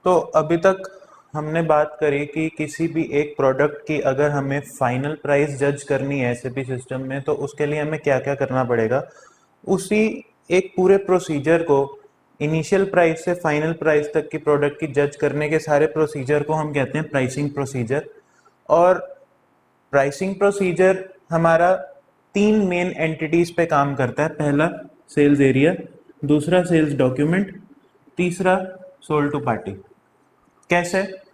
तो अभी तक हमने बात करी कि किसी भी एक प्रोडक्ट की अगर हमें फाइनल प्राइस जज करनी है एसएपी सिस्टम में, तो उसके लिए हमें क्या क्या करना पड़ेगा। उसी एक पूरे प्रोसीजर को, इनिशियल प्राइस से फाइनल प्राइस तक की प्रोडक्ट की जज करने के सारे प्रोसीजर को हम कहते हैं प्राइसिंग प्रोसीजर। और प्राइसिंग प्रोसीजर हमारा तीन मेन एंटिटीज पे काम करता है। पहला सेल्स एरिया, दूसरा सेल्स डॉक्यूमेंट, तीसरा सोल्ड टू पार्टी। कैसे?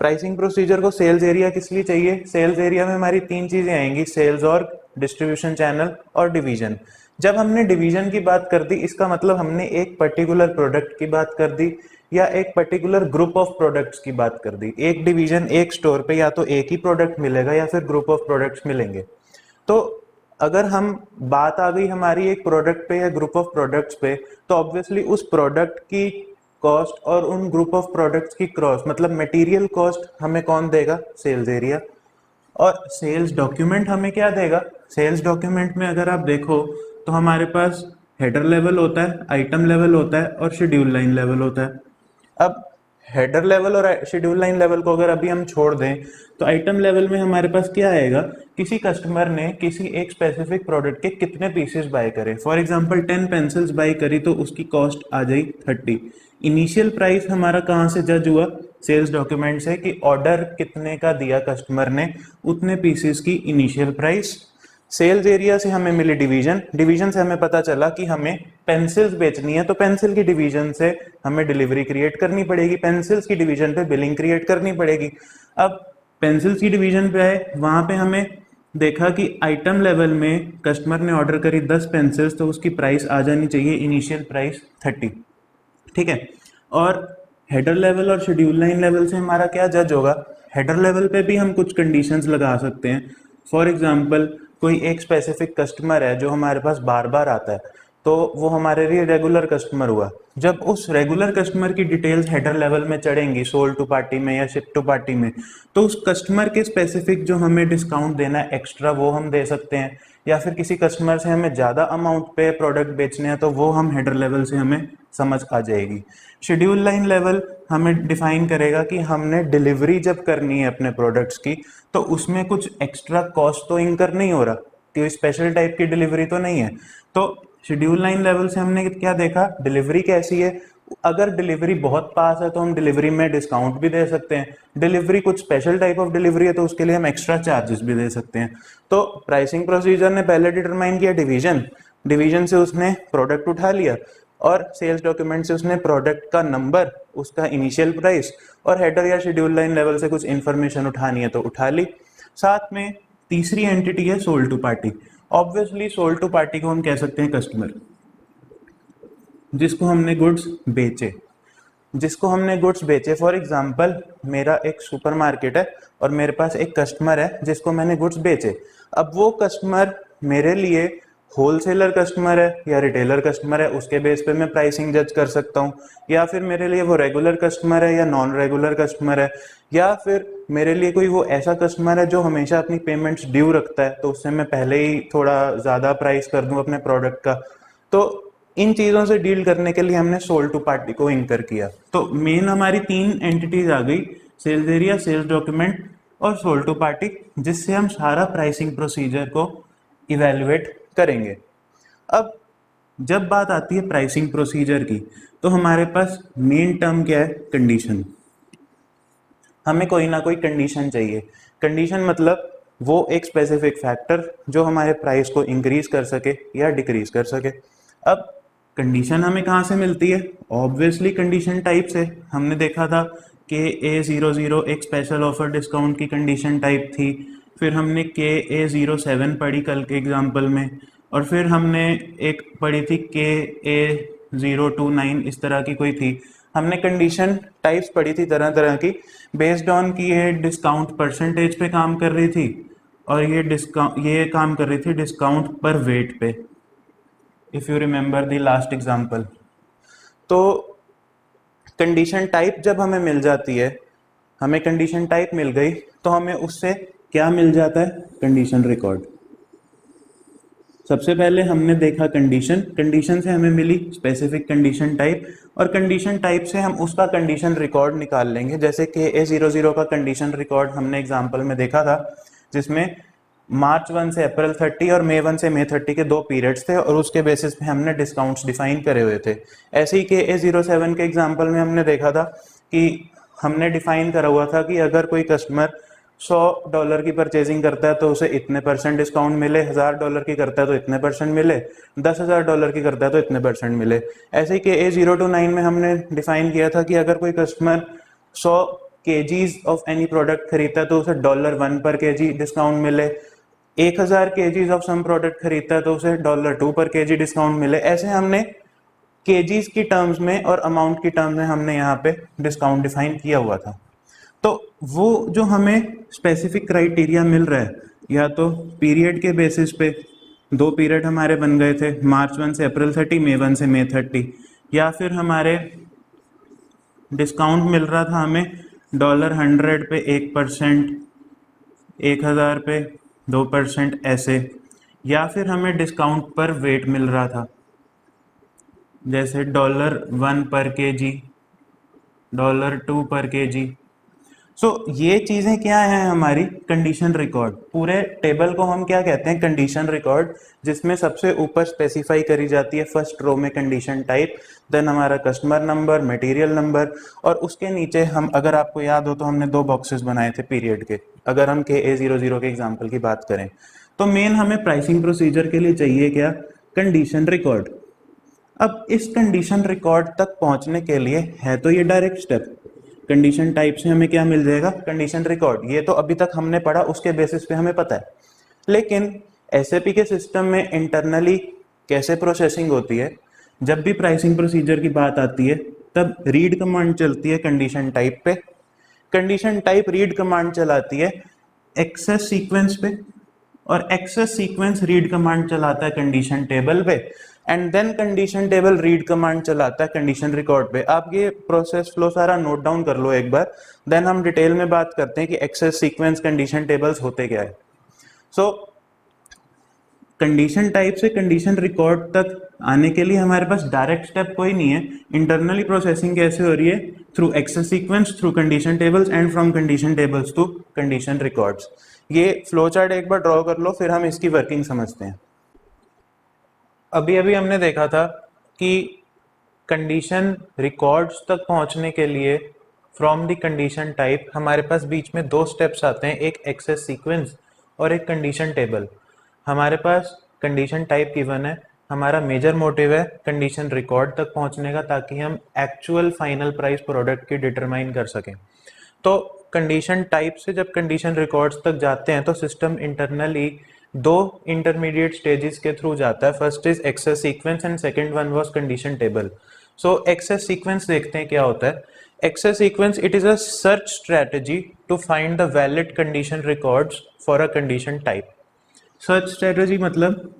प्राइसिंग प्रोसीजर को सेल्स एरिया किस लिए चाहिए? सेल्स एरिया में हमारी तीन चीजें आएंगी, सेल्स और डिस्ट्रीब्यूशन चैनल और डिवीजन। जब हमने डिवीजन की बात कर दी, इसका मतलब हमने एक पर्टिकुलर प्रोडक्ट की बात कर दी या एक पर्टिकुलर ग्रुप ऑफ प्रोडक्ट्स की बात कर दी। एक डिवीजन, एक स्टोर पे या तो एक ही प्रोडक्ट मिलेगा या फिर ग्रुप ऑफ प्रोडक्ट्स मिलेंगे। तो अगर हम बात आ गई हमारी एक प्रोडक्ट पे या ग्रुप ऑफ प्रोडक्ट्स पे, तो ऑब्वियसली उस प्रोडक्ट की कॉस्ट और उन ग्रुप ऑफ प्रोडक्ट्स की क्रॉस, मतलब मटेरियल कॉस्ट हमें कौन देगा? Sales area. और सेल्स डॉक्यूमेंट हमें क्या देगा? सेल्स डॉक्यूमेंट में अगर आप देखो तो हमारे पास हेडर लेवल होता है, आइटम लेवल होता है और शेड्यूल लाइन लेवल होता है। अब हेडर लेवल और शेड्यूल लाइन लेवल को अगर अभी हम छोड़ दें, तो आइटम लेवल में हमारे पास क्या आएगा? किसी कस्टमर ने किसी एक स्पेसिफिक प्रोडक्ट के कितने पीसेस बाय करे। फॉर एग्जांपल 10 पेंसिल्स बाय करी तो उसकी कॉस्ट आ जाई 30। इनिशियल प्राइस हमारा कहाँ से जज हुआ? सेल्स डॉक्यूमेंट से, कि ऑर्डर कितने का दिया कस्टमर ने, उतने पीसेस की इनिशियल प्राइस। सेल्स एरिया से हमें मिली डिवीजन, डिवीजन से हमें पता चला कि हमें पेंसिल्स बेचनी है, तो पेंसिल की डिवीजन से हमें डिलीवरी क्रिएट करनी पड़ेगी, पेंसिल्स की डिवीजन पे बिलिंग क्रिएट करनी पड़ेगी। अब पेंसिल्स की डिवीजन पे आए, वहां पे हमें देखा कि आइटम लेवल में कस्टमर ने ऑर्डर करी 10 पेंसिल्स, तो उसकी प्राइस आ जानी चाहिए इनिशियल प्राइस 30। ठीक है। और हेडर लेवल और शेड्यूल लाइन लेवल से हमारा क्या जज होगा? हेडर लेवल पे भी हम कुछ कंडीशंस लगा सकते हैं। फॉर एग्जांपल कोई एक स्पेसिफिक कस्टमर है जो हमारे पास बार बार आता है, तो वो हमारे लिए रेगुलर कस्टमर हुआ। जब उस रेगुलर कस्टमर की डिटेल्स हेडर लेवल में चढ़ेंगी, सोल्ड टू पार्टी में या शिप टू पार्टी में, तो उस कस्टमर के स्पेसिफिक जो हमें डिस्काउंट देना है एक्स्ट्रा, वो हम दे सकते हैं। या फिर किसी कस्टमर से हमें ज़्यादा अमाउंट पे प्रोडक्ट बेचने हैं, तो वो हम हेडर लेवल से हमें समझ आ जाएगी। शेड्यूल लाइन लेवल हमें डिफाइन करेगा कि हमने डिलीवरी जब करनी है अपने प्रोडक्ट्स की, तो उसमें कुछ एक्स्ट्रा कॉस्ट तो इनकर नहीं हो रहा, कोई स्पेशल टाइप की डिलीवरी तो नहीं है। तो शेड्यूल लाइन लेवल से हमने क्या देखा? डिलीवरी कैसी है। अगर डिलीवरी बहुत पास है तो हम डिलीवरी में डिस्काउंट भी दे सकते हैं। डिलीवरी कुछ स्पेशल टाइप ऑफ डिलीवरी है तो उसके लिए हम एक्स्ट्रा चार्जेस भी दे सकते हैं। तो प्राइसिंग प्रोसीजर ने पहले डिटरमाइन किया डिवीजन, डिवीजन से उसने प्रोडक्ट उठा लिया, और सेल्स डॉक्यूमेंट से उसने प्रोडक्ट का नंबर, उसका इनिशियल प्राइस, और हेडर या शेड्यूल लाइन लेवल से कुछ इन्फॉर्मेशन उठानी है तो उठा ली। साथ में तीसरी एंटिटी है sold to party. Obviously sold to party को हम कह सकते हैं कस्टमर, जिसको हमने गुड्स बेचे, जिसको हमने गुड्स बेचे। फॉर एग्जांपल मेरा एक सुपरमार्केट है और मेरे पास एक कस्टमर है जिसको मैंने गुड्स बेचे। अब वो कस्टमर मेरे लिए होलसेलर कस्टमर है या रिटेलर कस्टमर है, उसके बेस पे मैं प्राइसिंग जज कर सकता हूँ। या फिर मेरे लिए वो रेगुलर कस्टमर है या नॉन रेगुलर कस्टमर है, या फिर मेरे लिए कोई वो ऐसा कस्टमर है जो हमेशा अपनी पेमेंट्स ड्यू रखता है, तो उससे मैं पहले ही थोड़ा ज़्यादा प्राइस कर दूँ अपने प्रोडक्ट का। तो इन चीज़ों से डील करने के लिए हमने सोल्ड टू पार्टी को इंकर किया। तो मेन हमारी तीन एंटिटीज आ गई, सेल्स एरिया, सेल्स डॉक्यूमेंट और सोल्ड टू पार्टी, जिससे हम सारा प्राइसिंग प्रोसीजर को इवेलुएट करेंगे। अब जब बात आती है प्राइसिंग प्रोसीजर की, तो हमारे पास मेन टर्म क्या है? कंडीशन। हमें कोई ना कोई कंडीशन चाहिए। कंडीशन मतलब वो एक स्पेसिफिक फैक्टर जो हमारे प्राइस को इंक्रीज कर सके या डिक्रीज कर सके। अब कंडीशन हमें कहाँ से मिलती है? ऑब्वियसली कंडीशन टाइप से। हमने देखा था कि A00 एक स्पेशल ऑफर डिस्काउंट की कंडीशन टाइप थी, फिर हमने KA07 पढ़ी कल के एग्जाम्पल में, और फिर हमने एक पढ़ी थी KA029, इस तरह की कोई थी। हमने कंडीशन टाइप्स पढ़ी थी तरह तरह की, बेस्ड ऑन की ये डिस्काउंट परसेंटेज पे काम कर रही थी और ये काम कर रही थी डिस्काउंट पर वेट पे, if you remember the last example. तो कंडीशन टाइप जब हमें मिल जाती है, हमें कंडीशन टाइप मिल गई, तो हमें उससे क्या मिल जाता है? Condition record. सबसे पहले हमने देखा कंडीशन, कंडीशन से हमें मिली स्पेसिफिक कंडीशन टाइप, और कंडीशन टाइप से हम उसका कंडीशन रिकॉर्ड निकाल लेंगे। जैसे कि A00 का कंडीशन रिकॉर्ड हमने एग्जांपल में देखा था, जिसमें मार्च 1 से अप्रैल 30 और मई 1 से मई 30 के 2 पीरियड्स थे, और उसके बेसिस पे हमने डिस्काउंट्स डिफाइन करे हुए थे। ऐसे ही के A07 के एग्जांपल में हमने देखा था कि हमने डिफाइन करा हुआ था कि अगर कोई कस्टमर $100 की परचेजिंग करता है तो उसे इतने % डिस्काउंट मिले, $1000 की करता है तो इतने % मिले, $10,000 की करता है तो इतने % मिले। ऐसे ही के A029 में हमने डिफाइन किया था कि अगर कोई customer 100 kgs of any product खरीदता है तो उसे $1 पर kg डिस्काउंट मिले, 1000 kgs ऑफ सम प्रोडक्ट खरीदता है तो उसे $2 पर kg डिस्काउंट मिले। ऐसे हमने kgs की टर्म्स में और अमाउंट की टर्म्स में हमने यहाँ पे डिस्काउंट डिफाइन किया हुआ था। तो वो जो हमें स्पेसिफिक क्राइटेरिया मिल रहा है, या तो पीरियड के बेसिस पे 2 पीरियड हमारे बन गए थे, मार्च 1 से अप्रैल 30, मई 1 से मई 30, या फिर हमारे डिस्काउंट मिल रहा था हमें $100 पे 1%, 1000 पे 2%, ऐसे, या फिर हमें डिस्काउंट पर वेट मिल रहा था, जैसे $1 पर केजी, $2 पर केजी। सो ये चीज़ें क्या हैं हमारी कंडीशन रिकॉर्ड। पूरे टेबल को हम क्या कहते हैं, कंडीशन रिकॉर्ड, जिसमें सबसे ऊपर स्पेसिफाई करी जाती है फर्स्ट रो में कंडीशन टाइप, देन हमारा कस्टमर नंबर, मटेरियल नंबर, और उसके नीचे हम, अगर आपको याद हो तो हमने 2 बॉक्सेस बनाए थे पीरियड के। अगर हम के A00 के एग्जाम्पल की बात करें तो मेन हमें प्राइसिंग प्रोसीजर के लिए चाहिए क्या, कंडीशन रिकॉर्ड। अब इस कंडीशन रिकॉर्ड तक पहुंचने के लिए है तो ये डायरेक्ट स्टेप, कंडीशन टाइप से हमें क्या मिल जाएगा, कंडीशन रिकॉर्ड। ये तो अभी तक हमने पढ़ा, उसके बेसिस पे हमें पता है। लेकिन एसएपी के सिस्टम में इंटरनली कैसे प्रोसेसिंग होती है, जब भी प्राइसिंग प्रोसीजर की बात आती है तब रीड कमांड चलती है कंडीशन टाइप पे, कंडीशन टाइप रीड कमांड चलाती है एक्सेस सीक्वेंस पे, और एक्सेस सीक्वेंस रीड कमांड चलाता है कंडीशन टेबल पे, and then condition table read command चलाता है कंडीशन रिकॉर्ड पे। आप ये प्रोसेस फ्लो सारा नोट डाउन कर लो एक बार, देन हम डिटेल में बात करते हैं कि एक्सेस सीक्वेंस कंडीशन टेबल्स होते क्या है। सो कंडीशन टाइप से कंडीशन रिकॉर्ड तक आने के लिए हमारे पास डायरेक्ट स्टेप कोई नहीं है। इंटरनली प्रोसेसिंग कैसे हो रही है, through access sequence, through condition tables, and from condition tables to condition records. ये फ्लो चार्ट एक बार ड्रॉ कर लो, फिर हम इसकी वर्किंग समझते हैं। अभी अभी हमने देखा था कि कंडीशन रिकॉर्ड्स तक पहुंचने के लिए फ्रॉम द कंडीशन टाइप हमारे पास बीच में 2 स्टेप्स आते हैं, एक एक्सेस सीक्वेंस और एक कंडीशन टेबल। हमारे पास कंडीशन टाइप गिवन है, हमारा मेजर मोटिव है कंडीशन रिकॉर्ड तक पहुंचने का, ताकि हम एक्चुअल फाइनल प्राइस प्रोडक्ट की डिटरमाइन कर सकें। तो कंडीशन टाइप से जब कंडीशन रिकॉर्ड्स तक जाते हैं तो सिस्टम इंटरनली 2 इंटरमीडिएट स्टेजेस के थ्रू जाता है। First is access sequence and second one was condition table. So access sequence देखते हैं क्या होता है। Access sequence, it is a search strategy to find the valid condition records for a condition type. Search strategy मतलब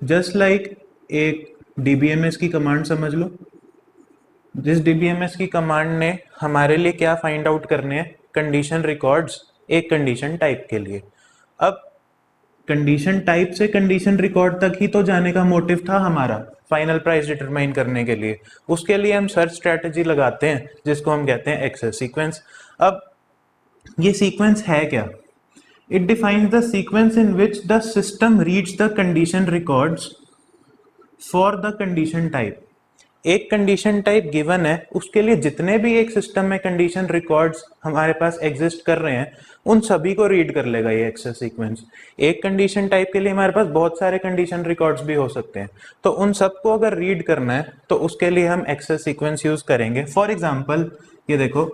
just like एक DBMS की command समझ लो। जिस DBMS की कमांड ने हमारे लिए क्या फाइंड आउट करने हैं, कंडीशन रिकॉर्ड्स एक कंडीशन टाइप के लिए। अब कंडीशन टाइप से कंडीशन रिकॉर्ड तक ही तो जाने का मोटिव था हमारा फाइनल प्राइस डिटरमाइन करने के लिए। उसके लिए हम सर्च स्ट्रेटजी लगाते हैं जिसको हम कहते हैं एक्सेस सीक्वेंस। अब ये सीक्वेंस है क्या, it defines the sequence in which the system reads the condition records for the condition type. एक कंडीशन टाइप गिवन है, उसके लिए जितने भी एक सिस्टम में कंडीशन रिकॉर्ड्स हमारे पास एग्जिस्ट कर रहे हैं उन सभी को रीड कर लेगा ये एक्सेस सीक्वेंस। एक कंडीशन टाइप के लिए हमारे पास बहुत सारे कंडीशन रिकॉर्ड्स भी हो सकते हैं, तो उन सबको अगर रीड करना है तो उसके लिए हम एक्सेस सीक्वेंस यूज करेंगे। फॉर एग्जाम्पल ये देखो,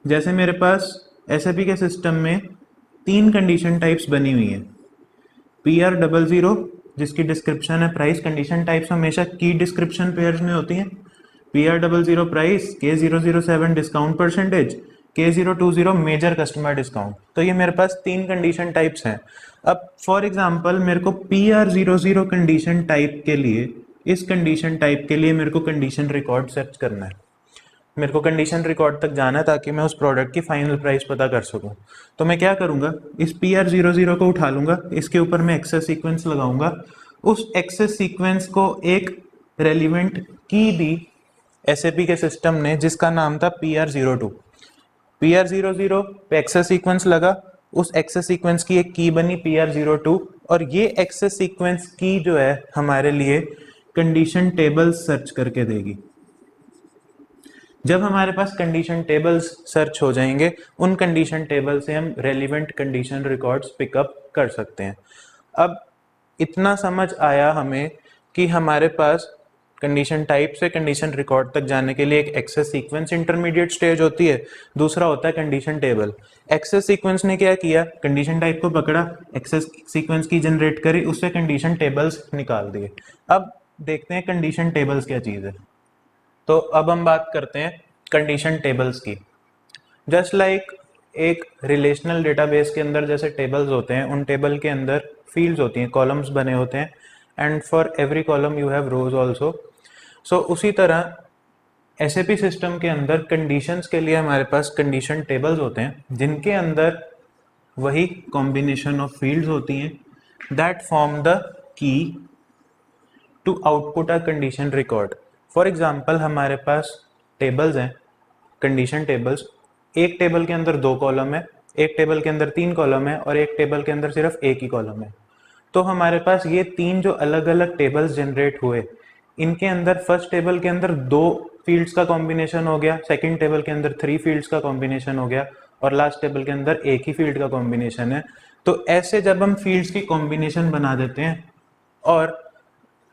जैसे मेरे पास एसएपी के सिस्टम में 3 कंडीशन टाइप्स बनी हुई है। PR00 जिसकी डिस्क्रिप्शन है प्राइस, कंडीशन टाइप्स हमेशा की डिस्क्रिप्शन पेयर्स में होती हैं। PR00 price, K007 discount percentage, K020 major customer discount. तो ये मेरे पास 3 कंडीशन टाइप्स हैं। अब फॉर एग्जांपल मेरे को PR00 कंडीशन टाइप के लिए, इस कंडीशन टाइप के लिए मेरे को कंडीशन रिकॉर्ड सर्च करना है। मेरे को कंडीशन रिकॉर्ड तक जाना है ताकि मैं उस प्रोडक्ट की फाइनल प्राइस पता कर सकूं। तो मैं क्या करूंगा, इस PR00 को उठा लूंगा, इसके ऊपर मैं एक्सेस सीक्वेंस लगाऊंगा, उस एक्सेस सीक्वेंस को एक रेलिवेंट की दी SAP के सिस्टम ने जिसका नाम था PR02। PR00 पे एक्सेस सीक्वेंस लगा, उस एक्सेस सीक्वेंस की एक की बनी PR02, और ये एक्सेस सीक्वेंस की जो है हमारे लिए कंडीशन टेबल्स सर्च करके देगी। जब हमारे पास कंडीशन टेबल्स सर्च हो जाएंगे, उन कंडीशन टेबल से हम रेलिवेंट कंडीशन रिकॉर्ड्स पिकअप कर सकते हैं। अब इतना समझ आया हमें कि हमारे पास कंडीशन टाइप से कंडीशन रिकॉर्ड तक जाने के लिए एक एक्सेस सीक्वेंस इंटरमीडिएट स्टेज होती है, दूसरा होता है कंडीशन टेबल। एक्सेस सीक्वेंस ने क्या किया, कंडीशन टाइप को पकड़ा, एक्सेस सीक्वेंस की जनरेट करी, उससे कंडीशन टेबल्स निकाल दिए। अब देखते हैं कंडीशन टेबल्स क्या चीज़ है। तो अब हम बात करते हैं कंडीशन टेबल्स की। जस्ट लाइक एक रिलेशनल डेटाबेस के अंदर जैसे टेबल्स होते हैं, उन टेबल के अंदर फील्ड्स होती हैं, कॉलम्स बने होते हैं, and for every column you have rows also. सो उसी तरह SAP सिस्टम के अंदर कंडीशंस के लिए हमारे पास कंडीशन टेबल्स होते हैं, जिनके अंदर वही कॉम्बिनेशन ऑफ फील्ड्स होती हैं that form the key to output a condition record. For example हमारे पास टेबल्स हैं, कंडीशन टेबल्स। एक टेबल के अंदर 2 कॉलम है, एक टेबल के अंदर 3 कॉलम है, और एक टेबल के अंदर सिर्फ एक ही कॉलम है। तो हमारे पास ये 3 जो अलग अलग टेबल्स जनरेट हुए, इनके अंदर फर्स्ट टेबल के अंदर 2 फील्ड्स का कॉम्बिनेशन हो गया, सेकंड टेबल के अंदर 3 फील्ड्स का कॉम्बिनेशन हो गया, और लास्ट टेबल के अंदर एक ही फील्ड का कॉम्बिनेशन है। तो ऐसे जब हम फील्ड्स की कॉम्बिनेशन बना देते हैं और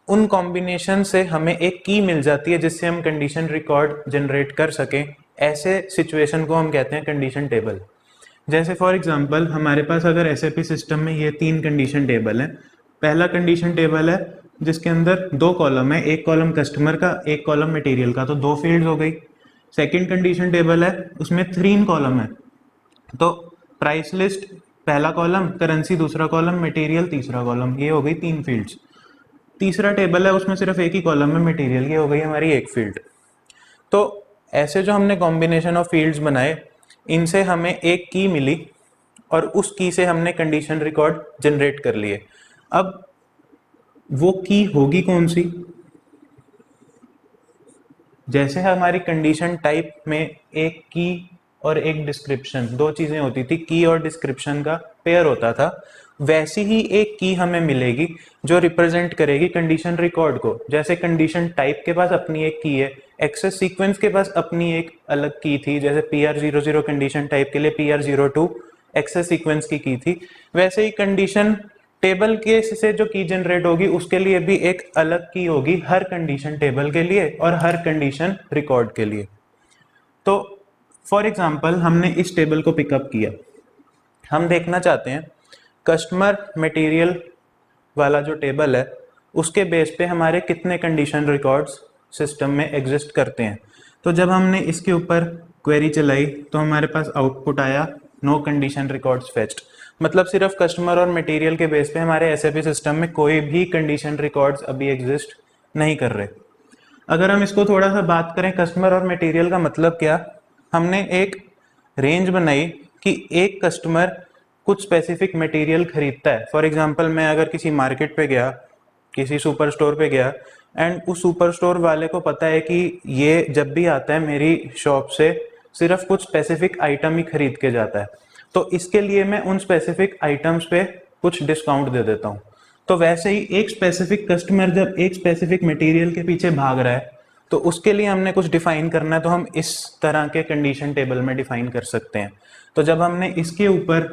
उन कॉम्बिनेशन से हमें एक की मिल जाती है जिससे हम कंडीशन रिकॉर्ड जनरेट कर सकें, ऐसे सिचुएशन को हम कहते हैं कंडीशन टेबल। जैसे फॉर एग्जांपल हमारे पास अगर SAP सिस्टम में ये 3 कंडीशन टेबल है। पहला कंडीशन टेबल है जिसके अंदर 2 कॉलम है, एक कॉलम कस्टमर का, एक कॉलम मटेरियल का, तो 2 फील्ड्स हो गई। सेकंड कंडीशन टेबल है, उसमें 3 कॉलम है, तो प्राइस लिस्ट पहला कॉलम, करेंसी दूसरा कॉलम, मटेरियल तीसरा कॉलम, ये हो गई 3 फील्ड्स। तीसरा टेबल है, उसमें सिर्फ एक ही कॉलम है, मटेरियल, ये हो गई हमारी एक फील्ड। तो ऐसे जो हमने कॉम्बिनेशन ऑफ फील्ड्स बनाए, इनसे हमें एक की मिली और उस की से हमने कंडीशन रिकॉर्ड जनरेट कर लिए। अब वो की होगी कौन सी, जैसे हमारी कंडीशन टाइप में एक की और एक डिस्क्रिप्शन, 2 चीजें होती थी, की और डिस्क्रिप्शन का पेयर होता था, वैसी ही एक की हमें मिलेगी जो रिप्रेजेंट करेगी कंडीशन रिकॉर्ड को। जैसे कंडीशन टाइप के पास अपनी एक की है, एक्सेस सीक्वेंस के पास अपनी एक अलग की थी, जैसे PR00 कंडीशन टाइप के लिए PR02 एक्सेस सीक्वेंस की थी, वैसे ही कंडीशन टेबल के से जो की जनरेट होगी उसके लिए भी एक अलग की होगी, हर कंडीशन टेबल के लिए और हर कंडीशन रिकॉर्ड के लिए। तो फॉर एग्जांपल हमने इस टेबल को पिकअप किया, हम देखना चाहते हैं कस्टमर मटेरियल वाला जो टेबल है उसके बेस पे हमारे कितने कंडीशन रिकॉर्ड्स सिस्टम में एग्जिस्ट करते हैं। तो जब हमने इसके ऊपर क्वेरी चलाई तो हमारे पास आउटपुट आया नो कंडीशन रिकॉर्ड्स फेच्ड, मतलब सिर्फ कस्टमर और मटेरियल के बेस पे हमारे SAP सिस्टम में कोई भी कंडीशन रिकॉर्ड्स अभी एग्जिस्ट नहीं कर रहे। अगर हम इसको थोड़ा सा बात करें कस्टमर और मटेरियल का मतलब क्या, हमने एक रेंज बनाई कि एक कस्टमर कुछ स्पेसिफिक मटेरियल खरीदता है। फॉर एग्जांपल मैं अगर किसी मार्केट पे गया, किसी सुपर स्टोर पे गया, एंड उस सुपर स्टोर वाले को पता है कि ये जब भी आता है मेरी शॉप से सिर्फ कुछ स्पेसिफिक आइटम ही खरीद के जाता है, तो इसके लिए मैं उन स्पेसिफिक आइटम्स पे कुछ डिस्काउंट दे देता हूँ। तो वैसे ही एक स्पेसिफिक कस्टमर जब एक स्पेसिफिक मटेरियल के पीछे भाग रहा है तो उसके लिए हमने कुछ डिफाइन करना है, तो हम इस तरह के कंडीशन टेबल में डिफाइन कर सकते हैं। तो जब हमने इसके ऊपर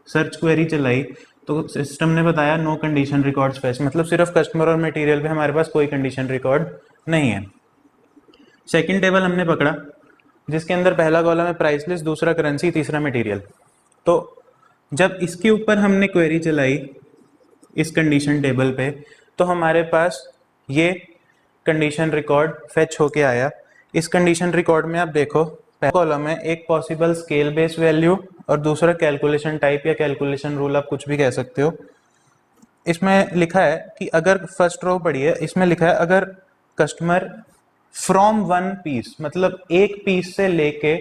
सर्च क्वेरी चलाई तो सिस्टम ने बताया नो कंडीशन रिकॉर्ड फेच्ड, मतलब सिर्फ कस्टमर और मटेरियल पे हमारे पास कोई कंडीशन रिकॉर्ड नहीं है। सेकंड टेबल हमने पकड़ा जिसके अंदर पहला कॉलम है प्राइस लिस्ट, दूसरा करेंसी, तीसरा मटेरियल। तो जब इसके ऊपर हमने क्वेरी चलाई इस कंडीशन टेबल पे तो हमारे पास ये कंडीशन रिकॉर्ड फेच होके आया। इस कंडीशन रिकॉर्ड में आप देखो पहला कॉलम है एक पॉसिबल स्केल बेस वैल्यू और दूसरा कैलकुलेशन टाइप या कैलकुलेशन रूल, आप कुछ भी कह सकते हो। इसमें लिखा है कि अगर फर्स्ट रो पढ़ी है, इसमें लिखा है अगर कस्टमर फ्रॉम वन पीस, मतलब एक पीस से लेके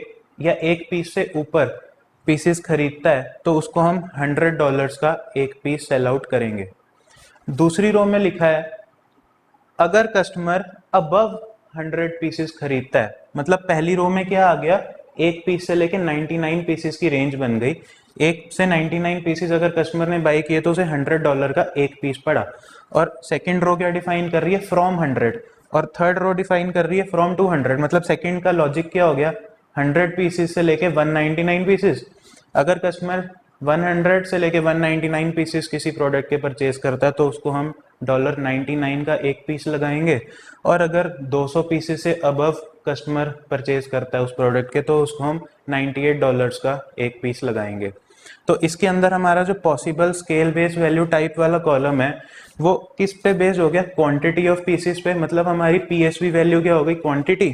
या एक पीस से ऊपर पीसेस खरीदता है तो उसको हम $100 का एक पीस सेल आउट करेंगे। दूसरी रो में लिखा है अगर कस्टमर अबव 100 पीसेस खरीदता है, मतलब पहली रो में क्या आ गया, एक पीस से लेके 99 पीसेस की रेंज बन गई। एक से 99 पीसेस अगर कस्टमर ने बाई किए तो उसे $100 का एक पीस पड़ा। और सेकंड रो क्या डिफाइन कर रही है, फ्रॉम 100, और थर्ड रो डिफाइन कर रही है फ्रॉम 200। मतलब सेकंड का लॉजिक क्या हो गया, 100 पीसेस से लेके 199 पीसेस। अगर कस्टमर 100 से लेके 199 पीसेस किसी प्रोडक्ट के परचेज करता है तो उसको हम $99 का एक पीस लगाएंगे। और अगर 200 पीसेस से अबव कस्टमर परचेज करता है उस प्रोडक्ट के तो उसको हम $98 का एक पीस लगाएंगे। तो इसके अंदर हमारा जो possible scale based value type वाला कॉलम है वो किस पे बेस्ड हो गया, क्वांटिटी ऑफ पीसेस पे। मतलब हमारी पीएसवी वैल्यू क्या हो गई, क्वांटिटी,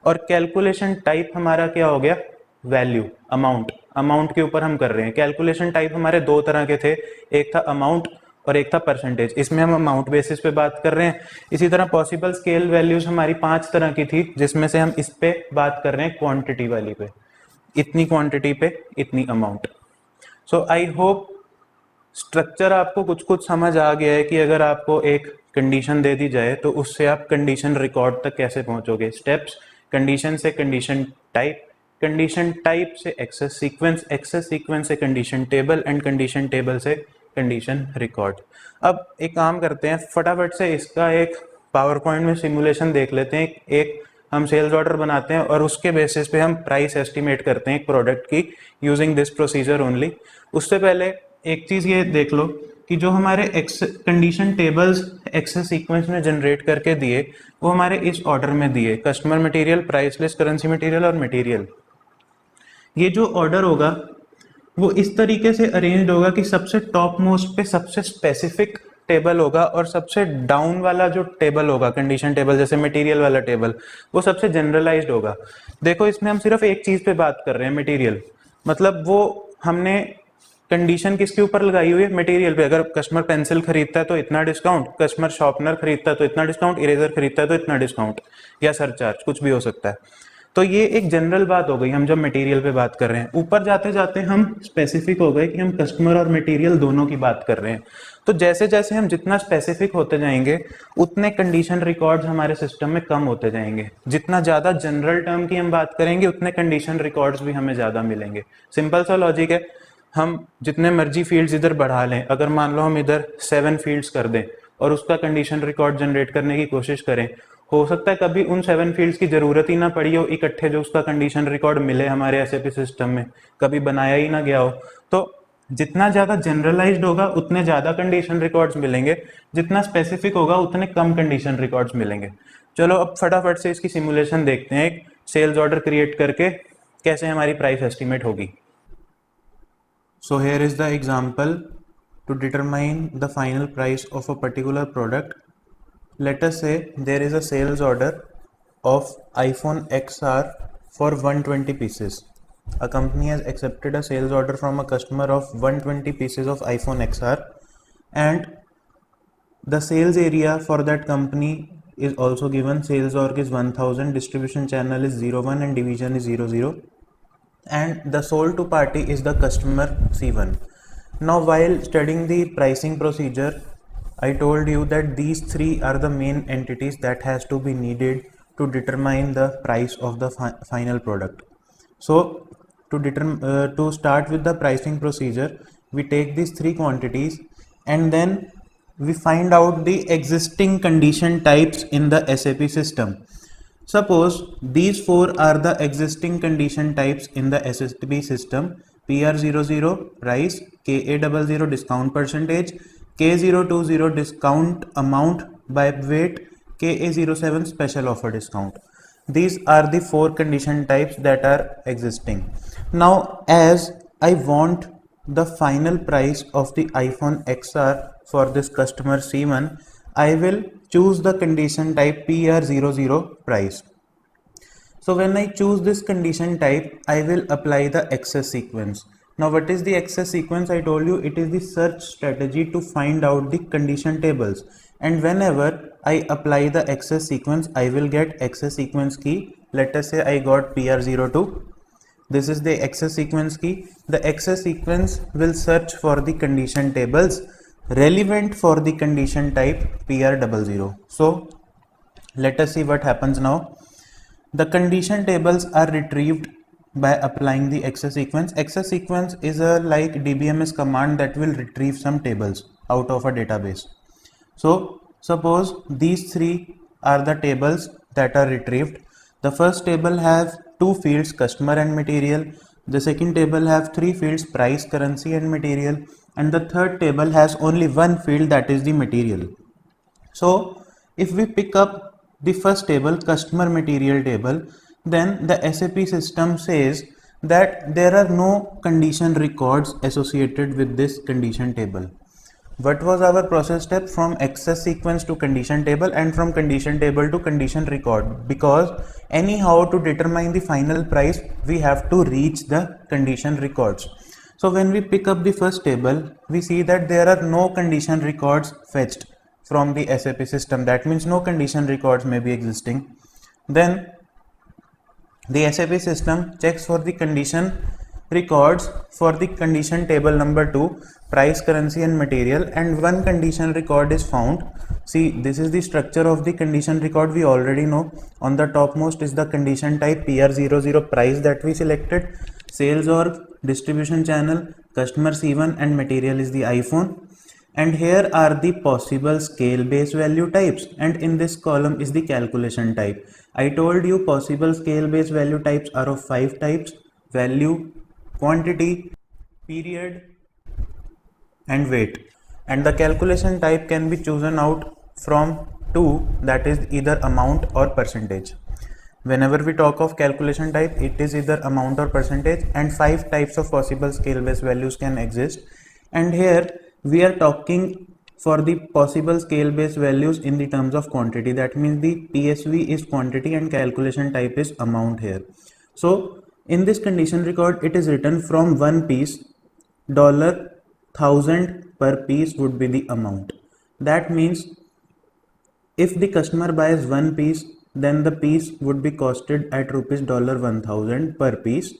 और कैलकुलेशन टाइप हमारा क्या हो गया, वैल्यू, अमाउंट। अमाउंट के ऊपर हम कर रहे हैं। कैलकुलेशन टाइप हमारे दो तरह के थे, एक था अमाउंट और एक था परसेंटेज। इसमें हम अमाउंट बेसिस पे बात कर रहे हैं। इसी तरह पॉसिबल स्केल वैल्यूज हमारी 5 तरह की थी, जिसमें से हम इस पे बात कर रहे हैं क्वांटिटी वाली पे, इतनी क्वांटिटी पे इतनी amount. So I hope structure आपको कुछ कुछ समझ आ गया है कि अगर आपको एक कंडीशन दे दी जाए तो उससे आप कंडीशन रिकॉर्ड तक कैसे पहुंचोगे। स्टेप्स, कंडीशन से कंडीशन टाइप, कंडीशन टाइप से एक्सेस सीक्वेंस, एक्सेस सीक्वेंस से condition table, and condition table से कंडीशन रिकॉर्ड। अब एक काम करते हैं, फटाफट से इसका एक पावर पॉइंट में सिमुलेशन देख लेते हैं। एक हम सेल्स ऑर्डर बनाते हैं और उसके बेसिस पे हम प्राइस एस्टिमेट करते हैं एक प्रोडक्ट की यूजिंग दिस प्रोसीजर ओनली। उससे पहले एक चीज़ ये देख लो कि जो हमारे कंडीशन टेबल्स एक्सेस सीक्वेंस में जनरेट करके दिए वो हमारे इस ऑर्डर में दिए, customer material, price list, currency material और मटेरियल। ये जो ऑर्डर होगा वो इस तरीके से अरेंज्ड होगा कि सबसे टॉप मोस्ट पे सबसे स्पेसिफिक टेबल होगा और सबसे डाउन वाला जो टेबल होगा, कंडीशन टेबल जैसे मटेरियल वाला टेबल, वो सबसे जनरलाइज्ड होगा। देखो इसमें हम सिर्फ एक चीज पे बात कर रहे हैं, मटेरियल, मतलब वो हमने कंडीशन किसके ऊपर लगाई हुई है, मटेरियल पे। अगर कस्टमर पेंसिल खरीदता है तो इतना डिस्काउंट, कस्टमर शार्पनर खरीदता है तो इतना डिस्काउंट, इरेजर खरीदता है तो इतना डिस्काउंट, या सरचार्ज, कुछ भी हो सकता है। तो ये एक जनरल बात हो गई हम जब मटेरियल पे बात कर रहे हैं। ऊपर जाते जाते हम स्पेसिफिक हो गए कि हम कस्टमर और मटेरियल दोनों की बात कर रहे हैं। तो जैसे जैसे हम जितना स्पेसिफिक होते जाएंगे उतने कंडीशन रिकॉर्ड्स हमारे सिस्टम में कम होते जाएंगे। जितना ज़्यादा जनरल टर्म की हम बात करेंगे उतने कंडीशन रिकॉर्ड्स भी हमें ज़्यादा मिलेंगे। सिंपल सा लॉजिक है, हम जितने मर्जी फील्ड्स इधर बढ़ा लें, अगर मान लो हम इधर 7 फील्ड्स कर दें और उसका कंडीशन रिकॉर्ड जनरेट करने की कोशिश करें, हो सकता है कभी उन 7 फील्ड्स की जरूरत ही ना पड़ी हो इकट्ठे जो उसका कंडीशन रिकॉर्ड मिले हमारे एसएपी सिस्टम में, कभी बनाया ही ना गया हो। तो जितना ज्यादा जनरलाइज्ड होगा उतने ज्यादा कंडीशन रिकॉर्ड्स मिलेंगे, जितना स्पेसिफिक होगा उतने कम कंडीशन रिकॉर्ड्स मिलेंगे। चलो अब फटाफट से इसकी सिमुलेशन देखते हैं, एक सेल्स ऑर्डर क्रिएट करके कैसे हमारी प्राइस एस्टिमेट होगी। So here is the example to determine the final price of a particular product. Let us say there is a sales order of iPhone XR for 120 pieces. A company has accepted a sales order from a customer of 120 pieces of iPhone XR, and the sales area for that company is also given. Sales org is 1000, distribution channel is 01 and division is 00. And the sold to party is the customer C1. Now while studying the pricing procedure, I told you that these three are the main entities that has to be needed to determine the price of the final product. So to start with the pricing procedure, we take these three quantities and then we find out the existing condition types in the SAP system. Suppose these four are the existing condition types in the SAP system: PR00 price, KA00 discount percentage, K020 discount amount by weight, KA07 special offer discount. These are the four condition types that are existing. Now as I want the final price of the iPhone XR for this customer C1, I will choose the condition type PR00 price. So when I choose this condition type, I will apply the access sequence. Now what is the access sequence? I told you it is the search strategy to find out the condition tables. and whenever I apply the access sequence, I will get access sequence key. Let us say I got PR02. This is the access sequence key. The access sequence will search for the condition tables relevant for the condition type PR00. So let us see what happens now. The condition tables are retrieved by applying the access sequence. Access sequence is a like DBMS command that will retrieve some tables out of a database. So suppose these three are the tables that are retrieved. The first table has two fields, customer and material. The second table has three fields, price, currency and material. And the third table has only one field, that is the material. So if we pick up the first table, customer material table, then the SAP system says that there are no condition records associated with this condition table. What was our process step? From access sequence to condition table and from condition table to condition record, because anyhow to determine the final price we have to reach the condition records. So when we pick up the first table, we see that there are no condition records fetched from the SAP system. That means no condition records may be existing. Then the SAP system checks for the condition records for the condition table number 2, price, currency and material, and one condition record is found. See, this is the structure of the condition record we already know. On the topmost is the condition type PR00 price that we selected, sales org, distribution channel, customer C1 and material is the iPhone. And here are the possible scale based value types, and in this column is the calculation type. I told you possible scale based value types are of 5 types: value, quantity, period and weight. And the calculation type can be chosen out from 2, that is either amount or percentage. Whenever we talk of calculation type, it is either amount or percentage, and 5 types of possible scale based values can exist. And here we are talking for the possible scale based values in the terms of quantity. That means the PSV is quantity and calculation type is amount here. So in this condition record, it is written from one piece, $1000 per piece would be the amount. That means if the customer buys one piece, then the piece would be costed at rupees $1000 per piece.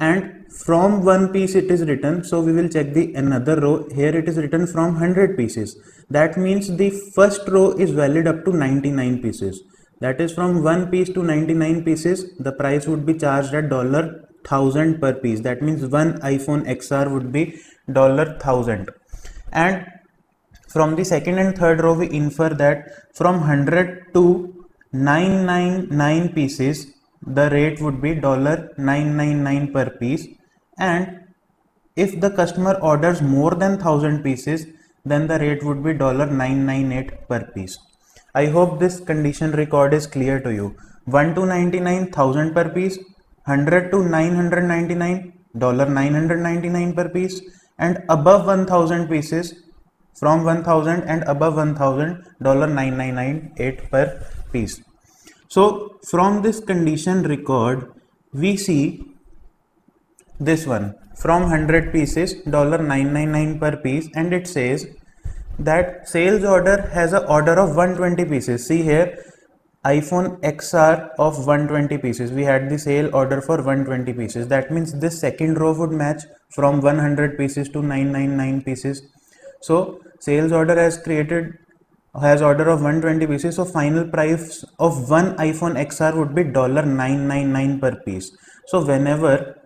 And from one piece it is written, so we will check the another row. Here it is written from 100 pieces. That means the first row is valid up to 99 pieces. That is from one piece to 99 pieces, the price would be charged at $1000 per piece. That means one iPhone XR would be $1000. And from the second and third row we infer that from 100 to 999 pieces, the rate would be $999 per piece. And if the customer orders more than 1000 pieces, then the rate would be $998 per piece. I hope this condition record is clear to you. 1 to 99, 1000 per piece, 100 to 999, $999 per piece, and above 1000 pieces, from 1000 and above 1000, $998 per piece. So from this condition record, we see this one from 100 pieces, $999 per piece, and it says that sales order has a order of 120 pieces. See here, iPhone XR of 120 pieces. We had the sale order for 120 pieces. That means this second row would match from 100 pieces to 999 pieces. So sales order has order of 120 pieces, so final price of one iPhone XR would be $999 per piece. So whenever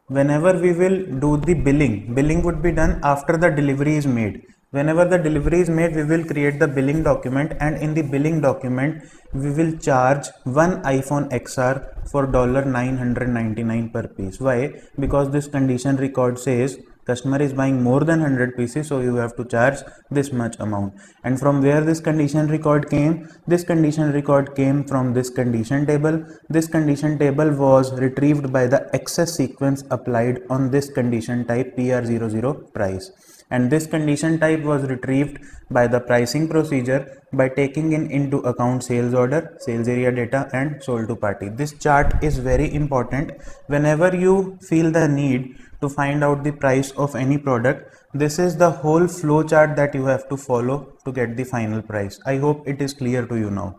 we will do the billing would be done after the delivery is made. Whenever the delivery is made, we will create the billing document, and in the billing document we will charge one iPhone XR for $999 per piece. Why? Because this condition record says customer is buying more than 100 pieces, so you have to charge this much amount. And from where this condition record came? This condition record came from this condition table. This condition table was retrieved by the access sequence applied on this condition type PR00 price. And this condition type was retrieved by the pricing procedure by taking into account sales order, sales area data and sold to party. This chart is very important whenever you feel the need to find out the price of any product. This is the whole flow chart that you have to follow to get the final price. I hope it is clear to you now.